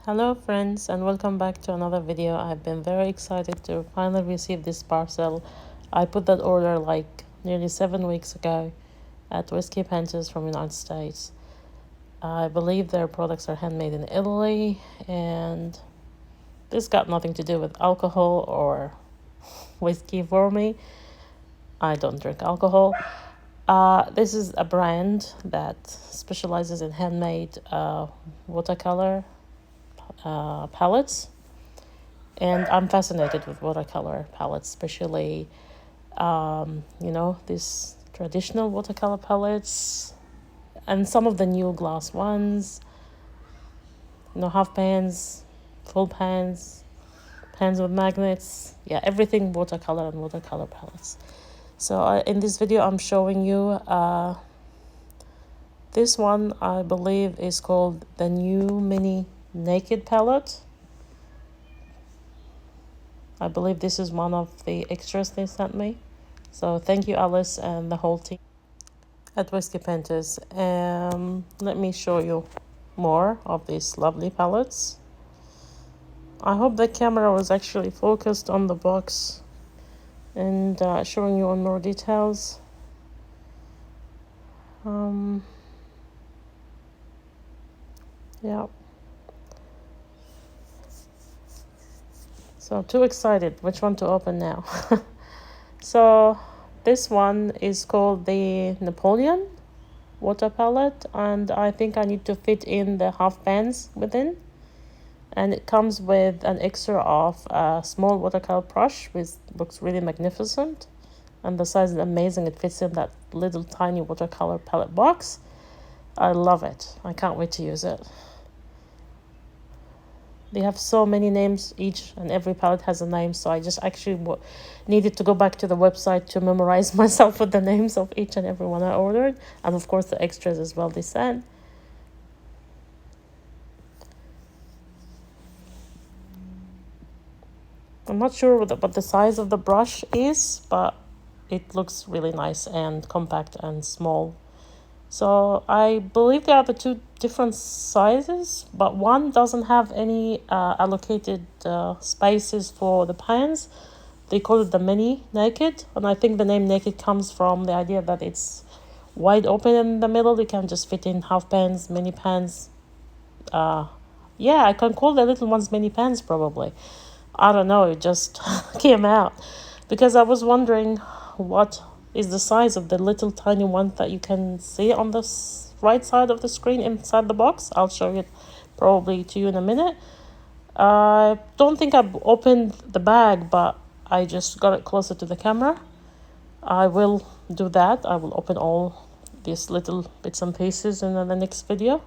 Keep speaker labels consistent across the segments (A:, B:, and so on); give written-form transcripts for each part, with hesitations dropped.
A: Hello friends, and welcome back to another video. I've been very excited to finally receive this parcel. I put that order like nearly 7 weeks ago at Whiskey Panthers from United States. I believe their products are handmade in Italy, and this got nothing to do with alcohol or whiskey for me. I don't drink alcohol. This is a brand that specializes in handmade watercolor palettes, and I'm fascinated with watercolor palettes, especially these traditional watercolor palettes and some of the new glass ones, half pans, full pans, pans with magnets, everything watercolor and watercolor palettes. So in this video I'm showing you this one. I believe is called the new mini naked palette. I believe this is one of the extras they sent me. So thank you, Alice, and the whole team at Whiskey Panthers. Let me show you more of these lovely palettes. I hope the camera was actually focused on the box and showing you on more details. So too excited. Which one to open now? So this one is called the Napoleon water palette, and I think I need to fit in the half pans within. And it comes with an extra of a small watercolor brush, which looks really magnificent. And the size is amazing. It fits in that little tiny watercolor palette box. I love it. I can't wait to use it. They have so many names. Each and every palette has a name, so I just actually needed to go back to the website to memorize myself with the names of each and every one I ordered, and of course the extras as well they sent. I'm not sure what the size of the brush is, but it looks really nice and compact and small. So I believe there are the two different sizes, but one doesn't have any allocated spaces for the pans. They call it the mini naked, and I think the name naked comes from the idea that it's wide open in the middle. You can just fit in half pans, mini pans. I can call the little ones mini pans probably. I don't know, it just came out because I was wondering what is the size of the little tiny one that you can see on the right side of the screen inside the box. I'll show it probably to you in a minute. I don't think I've opened the bag, but I just got it closer to the camera. I will do that. I will open all these little bits and pieces in the next video.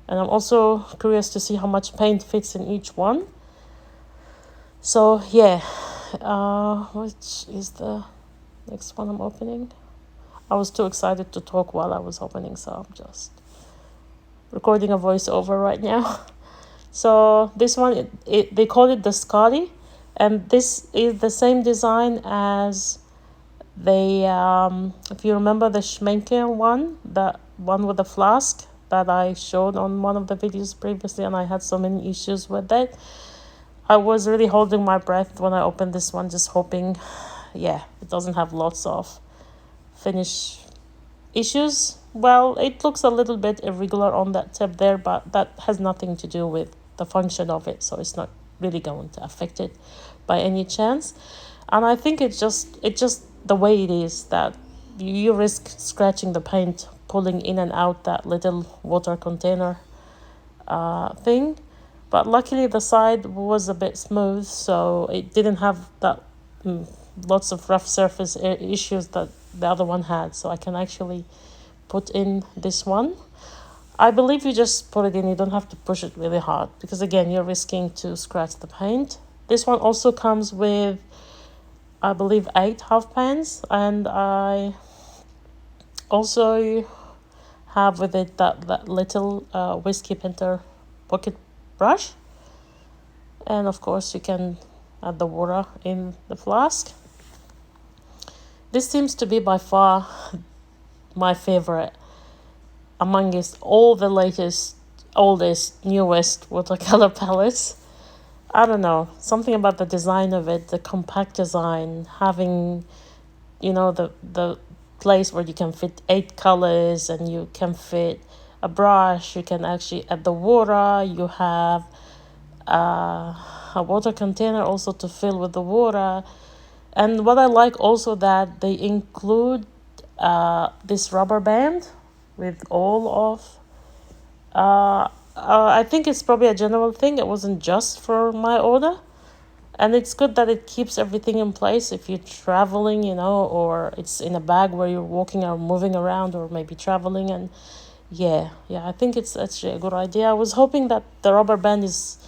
A: And I'm also curious to see how much paint fits in each one. So which is the next one I'm opening? I was too excited to talk while I was opening, so I'm just recording a voiceover right now. So this one, they call it the Scotty, and this is the same design as the if you remember the Schmenke one, the one with the flask that I showed on one of the videos previously, and I had so many issues with it. I was really holding my breath when I opened this one, just hoping, it doesn't have lots of finish issues. Well, it looks a little bit irregular on that tip there, but that has nothing to do with the function of it, so it's not really going to affect it by any chance. And I think it's just the way it is that you risk scratching the paint, pulling in and out that little water container thing. But luckily the side was a bit smooth, so it didn't have that lots of rough surface issues that the other one had. So I can actually put in this one. I believe you just put it in, you don't have to push it really hard, because again, you're risking to scratch the paint. This one also comes with, I believe, 8 half pans, and I also have with it that little Whiskey Panther pocket brush, and of course you can add the water in the flask. This seems to be by far my favorite amongst all the latest oldest, newest watercolor palettes. I don't know, something about the design of it, the compact design, having, you know, the place where you can fit 8 colors and you can fit a brush, you can actually add the water, you have a water container also to fill with the water. And what I like also that they include this rubber band with all of I think it's probably a general thing. It wasn't just for my order. And it's good that it keeps everything in place if you're traveling, you know, or it's in a bag where you're walking or moving around or maybe traveling. And yeah, I think it's actually a good idea. I was hoping that the rubber band is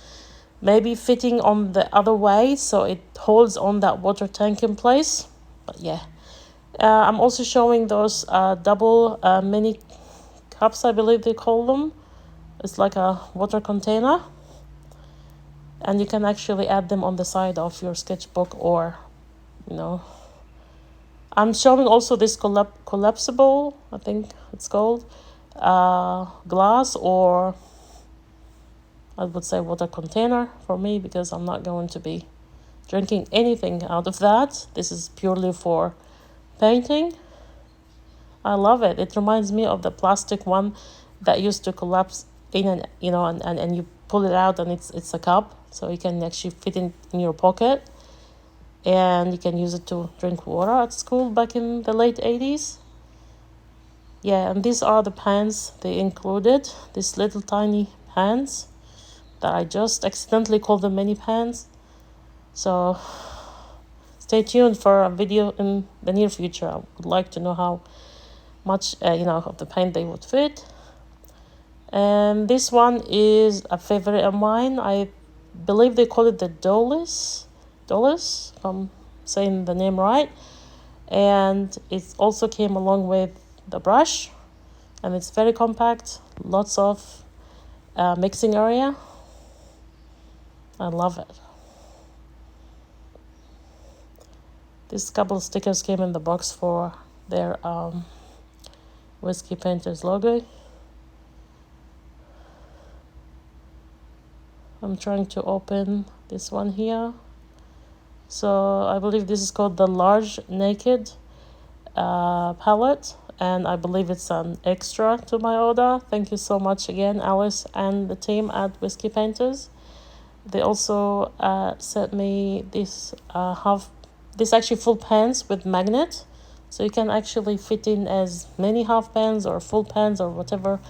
A: maybe fitting on the other way so it holds on that water tank in place. But yeah, I'm also showing those double mini cups, I believe they call them. It's like a water container, and you can actually add them on the side of your sketchbook, or, you know, I'm showing also this collapsible, I think it's called, glass, or I would say water container for me, because I'm not going to be drinking anything out of that. This is purely for painting. I love it. It reminds me of the plastic one that used to collapse in, and you know, and you pull it out and it's a cup, so you can actually fit in your pocket, and you can use it to drink water at school back in the late 80s. Yeah, and these are the pans they included, these little tiny pans that I just accidentally called them mini pans. So stay tuned for a video in the near future. I would like to know how much you know, of the paint they would fit. And this one is a favorite of mine. I believe they call it the Dolus, if I'm saying the name right. And it also came along with the brush, and it's very compact, lots of mixing area. I love it. This couple of stickers came in the box for their Whiskey Painters logo. I'm trying to open this one here. So I believe this is called the Large Naked palette, and I believe it's an extra to my order. Thank you so much again, Alice and the team at Whiskey Painters. They also sent me this this actually full pans with magnet, so you can actually fit in as many half pans or full pans or whatever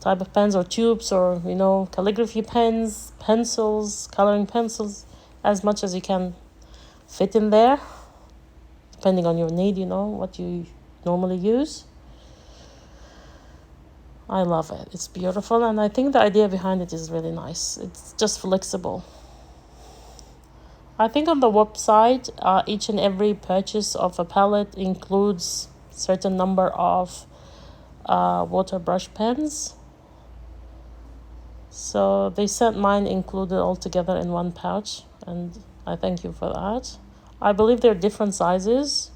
A: type of pens, or tubes, or, you know, calligraphy pens, pencils, coloring pencils, as much as you can fit in there, depending on your need, you know, what you normally use. I love it. It's beautiful, and I think the idea behind it is really nice. It's just flexible. I think on the website, each and every purchase of a palette includes certain number of water brush pens. So they sent mine included all together in one pouch, and I thank you for that. I believe they're different sizes.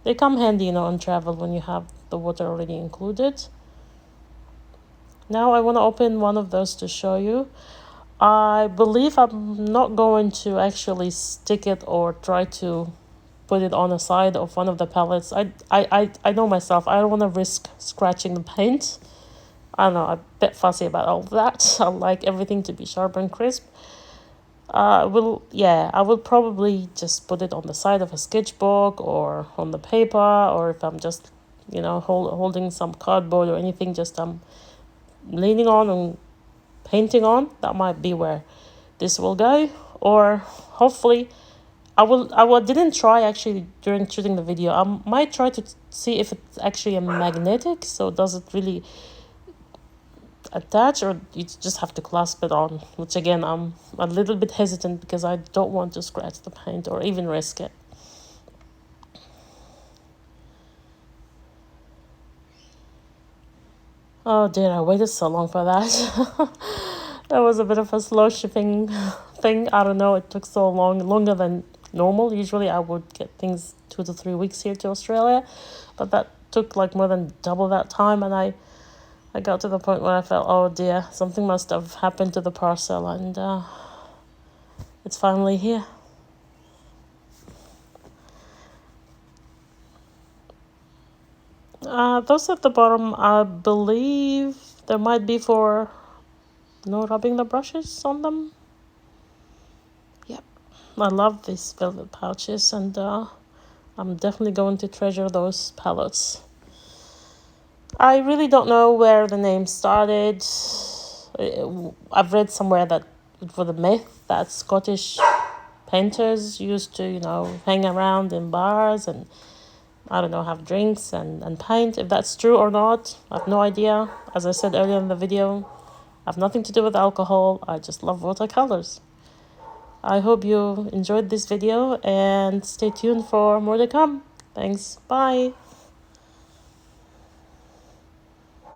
A: They come handy, you know, on travel when you have the water already included. Now I want to open one of those to show you. I believe I'm not going to actually stick it or try to put it on the side of one of the palettes. I know myself. I don't want to risk scratching the paint. I don't know. I'm a bit fussy about all of that. I like everything to be sharp and crisp. I will probably just put it on the side of a sketchbook or on the paper, or if I'm just, you know, holding some cardboard or anything, just I'm leaning on and painting on, that might be where this will go. Or hopefully I didn't try actually during shooting the video. I might try to see if it's actually a magnetic, so does it really attach, or you just have to clasp it on, which again I'm a little bit hesitant because I don't want to scratch the paint or even risk it. Oh dear, I waited so long for that. That was a bit of a slow shipping thing. I don't know, it took so long, longer than normal. Usually I would get things 2 to 3 weeks here to Australia, but that took like more than double that time, and I I got to the point where I felt, oh dear, something must have happened to the parcel, and it's finally here. Those at the bottom, I believe there might be for rubbing the brushes on them. Yep, I love these velvet pouches, and I'm definitely going to treasure those palettes. I really don't know where the name started. I've read somewhere that for the myth that Scottish painters used to, hang around in bars and, I don't know, have drinks and paint. If that's true or not, I have no idea. As I said earlier in the video, I have nothing to do with alcohol. I just love watercolors. I hope you enjoyed this video and stay tuned for more to come. Thanks. Bye.